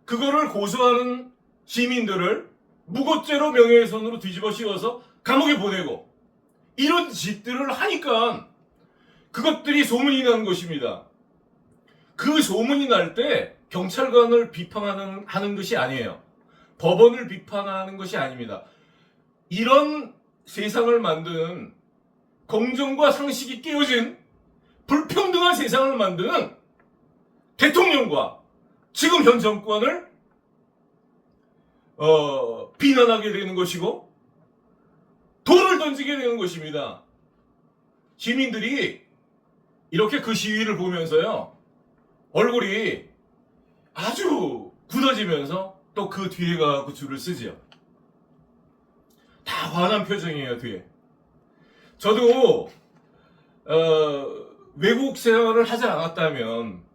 그거를 고소하는 시민들을 무고죄로 명예훼손으로 뒤집어 씌워서 감옥에 보내고 이런 짓들을 하니까 그것들이 소문이 나는 것입니다. 그 소문이 날 때 경찰관을 비판하는 것이 아니에요. 법원을 비판하는 것이 아닙니다. 이런 세상을 만드는 공정과 상식이 깨어진 불평등한 세상을 만드는 대통령과 지금 현 정권을 비난하게 되는 것이고 돌을 던지게 되는 것입니다. 시민들이 이렇게 그 시위를 보면서요, 얼굴이 아주 굳어지면서 또 그 뒤에 가서 줄을 쓰지요. 다 화난 표정이에요, 뒤에. 저도 외국 생활을 하지 않았다면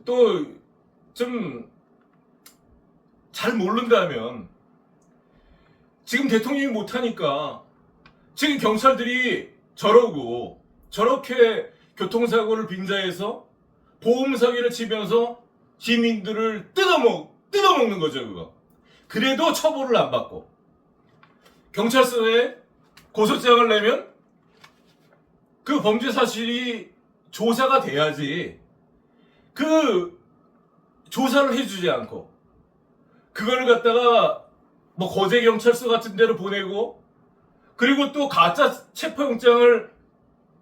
또 좀 잘 모른다면 지금 대통령이 못하니까 지금 경찰들이 저러고 저렇게 교통사고를 빈자해서 보험사기를 치면서 시민들을 뜯어먹는 거죠, 그거. 그래도 처벌을 안 받고 경찰서에 고소장을 내면 그 범죄 사실이 조사가 돼야지 그 조사를 해주지 않고 그거를 갖다가 뭐 거제경찰서 같은 데로 보내고 그리고 또 가짜 체포영장을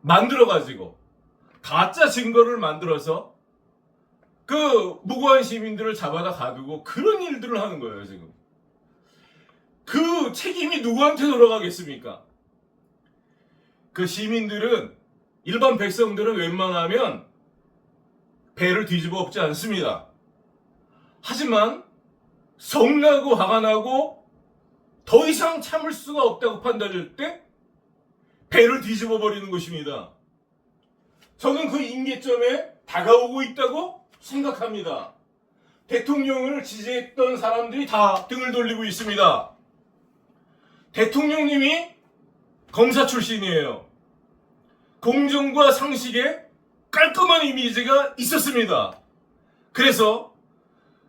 만들어가지고 가짜 증거를 만들어서 그 무고한 시민들을 잡아다 가두고 그런 일들을 하는 거예요, 지금. 그 책임이 누구한테 돌아가겠습니까? 그 시민들은, 일반 백성들은 웬만하면 배를 뒤집어 엎지 않습니다. 하지만 성나고 화가 나고 더 이상 참을 수가 없다고 판단할 때 배를 뒤집어 버리는 것입니다. 저는 그 임계점에 다가오고 있다고 생각합니다. 대통령을 지지했던 사람들이 다 등을 돌리고 있습니다. 대통령님이 검사 출신이에요. 공정과 상식에 깔끔한 이미지가 있었습니다. 그래서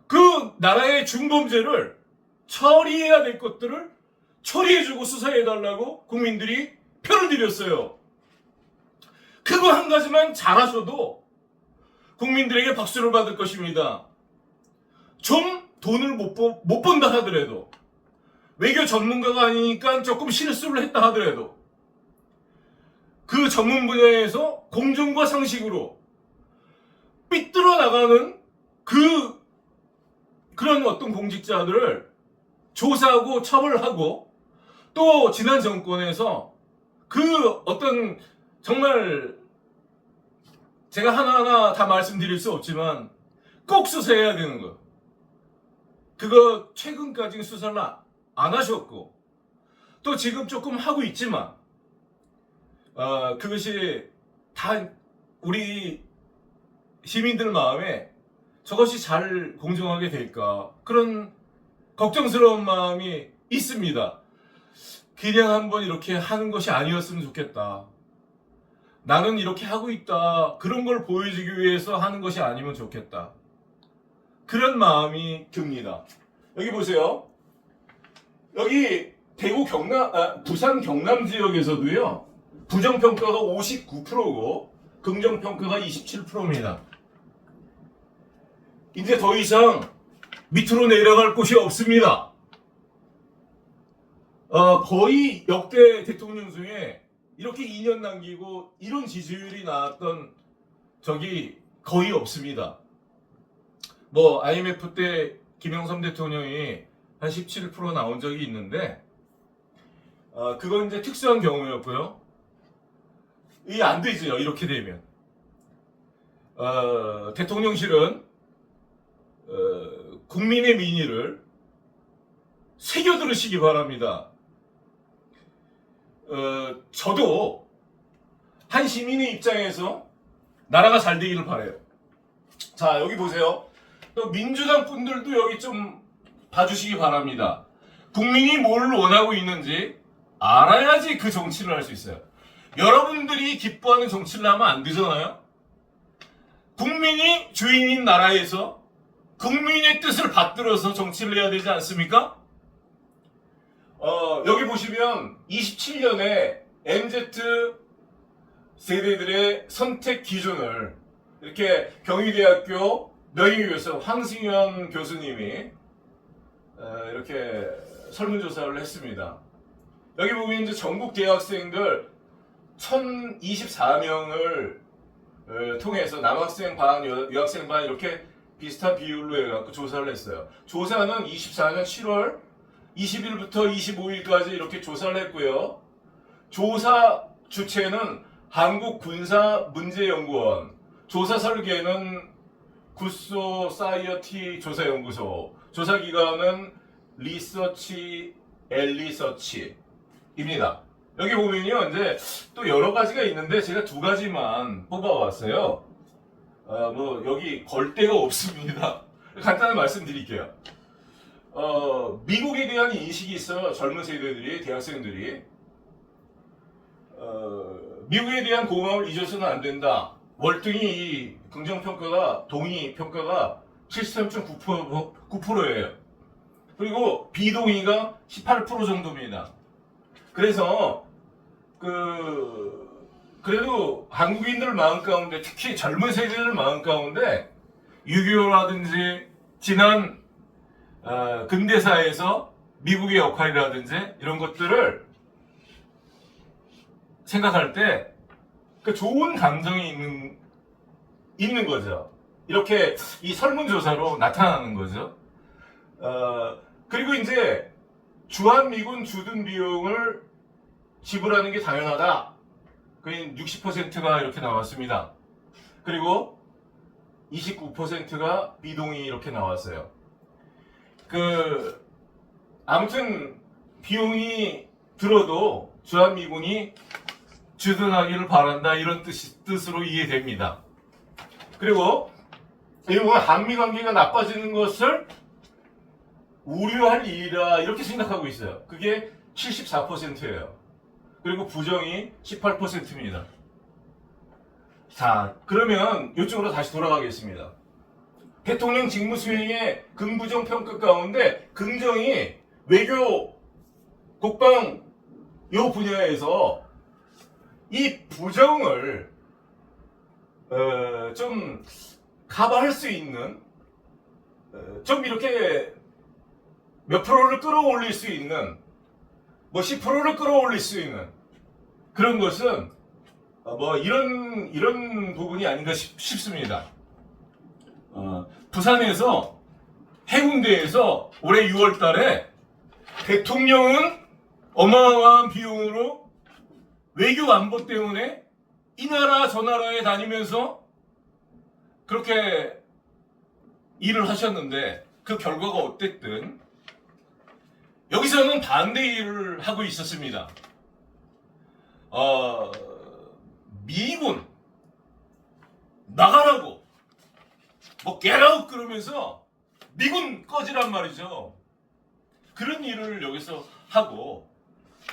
그 나라의 중범죄를 처리해야 될 것들을 처리해주고 수사해달라고 국민들이 표를 드렸어요. 그거 한 가지만 잘하셔도 국민들에게 박수를 받을 것입니다. 좀 돈을 못 번다 하더라도, 외교 전문가가 아니니까 조금 실수를 했다 하더라도 그 전문 분야에서 공정과 상식으로 삐뚤어 나가는 그런 어떤 공직자들을 조사하고 처벌하고, 또 지난 정권에서 그 어떤 정말 제가 하나하나 다 말씀드릴 수 없지만 꼭 수사해야 되는 거, 그거 최근까지는 수사를 안 하셨고 또 지금 조금 하고 있지만 그것이 다 우리 시민들 마음에 저것이 잘 공정하게 될까, 그런 걱정스러운 마음이 있습니다. 그냥 한번 이렇게 하는 것이 아니었으면 좋겠다. 나는 이렇게 하고 있다, 그런 걸 보여주기 위해서 하는 것이 아니면 좋겠다, 그런 마음이 듭니다. 여기 보세요. 여기 부산 경남 지역에서도요, 부정평가가 59%고 긍정평가가 27%입니다. 이제 더 이상 밑으로 내려갈 곳이 없습니다. 거의 역대 대통령 중에 이렇게 2년 남기고 이런 지지율이 나왔던 적이 거의 없습니다. 뭐 IMF 때 김영삼 대통령이 한 17% 나온 적이 있는데 그건 이제 특수한 경우였고요. 이게 안 되죠, 이렇게 되면. 대통령실은 국민의 민의를 새겨 들으시기 바랍니다. 저도 한 시민의 입장에서 나라가 잘 되기를 바라요. 자, 여기 보세요. 또 민주당 분들도 여기 좀 봐주시기 바랍니다. 국민이 뭘 원하고 있는지 알아야지 그 정치를 할 수 있어요. 여러분들이 기뻐하는 정치를 하면 안 되잖아요. 국민이 주인인 나라에서 국민의 뜻을 받들어서 정치를 해야 되지 않습니까? 여기 보시면 27년에 MZ 세대들의 선택 기준을 이렇게 경희대학교 명예교수 황승현 교수님이 이렇게 설문조사를 했습니다. 여기 보면 이제 전국 대학생들 1024명을 통해서 남학생 반, 여학생 반 이렇게 비슷한 비율로 해갖고 조사를 했어요. 조사는 24년 7월 20일부터 25일까지 이렇게 조사를 했고요. 조사 주체는 한국군사문제연구원, 조사 설계는 굿소사이어티 조사연구소, 조사기관은 리서치 엘리서치입니다. 여기 보면요, 이제 또 여러 가지가 있는데 제가 두 가지만 뽑아왔어요. 여기 걸 데가 없습니다. 간단히 말씀드릴게요. 미국에 대한 인식이 있어요. 젊은 세대들이, 대학생들이. 미국에 대한 고마움을 잊어서는 안 된다. 월등히 이 긍정평가가, 동의평가가 73.9%예요. 그리고 비동의가 18% 정도입니다. 그래서, 그래도 한국인들 마음 가운데, 특히 젊은 세대들 마음 가운데, 6.25라든지, 지난, 근대사에서 미국의 역할이라든지, 이런 것들을 생각할 때, 좋은 감정이 있는 거죠. 이렇게 이 설문조사로 나타나는 거죠. 그리고 이제 주한미군 주둔 비용을 지불하는 게 당연하다. 그게 60%가 이렇게 나왔습니다. 그리고 29%가 비동의 이렇게 나왔어요. 아무튼 비용이 들어도 주한미군이 주둔하기를 바란다 이런 뜻으로 이해됩니다. 그리고 이 보면 한미 관계가 나빠지는 것을 우려할 일이라 이렇게 생각하고 있어요. 그게 74%예요. 그리고 부정이 18%입니다. 자, 그러면 이쪽으로 다시 돌아가겠습니다. 대통령 직무 수행의 긍부정 평가 가운데 긍정이 외교, 국방 요 분야에서 이 부정을 좀 커버할 수 있는 좀 이렇게 몇 프로를 끌어올릴 수 있는 10%를 끌어올릴 수 있는 그런 것은 이런 부분이 아닌가 싶습니다. 부산에서 해운대에서 올해 6월 달에 대통령은 어마어마한 비용으로 외교 안보 때문에 이 나라 저 나라에 다니면서 그렇게 일을 하셨는데 그 결과가 어땠든 여기서는 반대 일을 하고 있었습니다. 미군 나가라고 get out 그러면서 미군 꺼지란 말이죠. 그런 일을 여기서 하고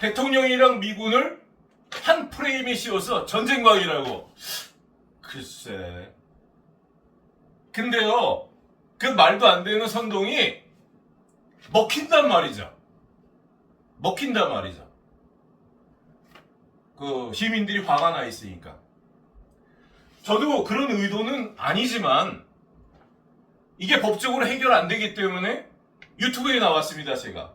대통령이랑 미군을 한 프레임에 씌워서 전쟁광이라고. 글쎄. 근데요, 그 말도 안 되는 선동이 먹힌단 말이죠. 먹힌단 말이죠. 시민들이 화가 나 있으니까. 저도 그런 의도는 아니지만 이게 법적으로 해결 안 되기 때문에 유튜브에 나왔습니다, 제가.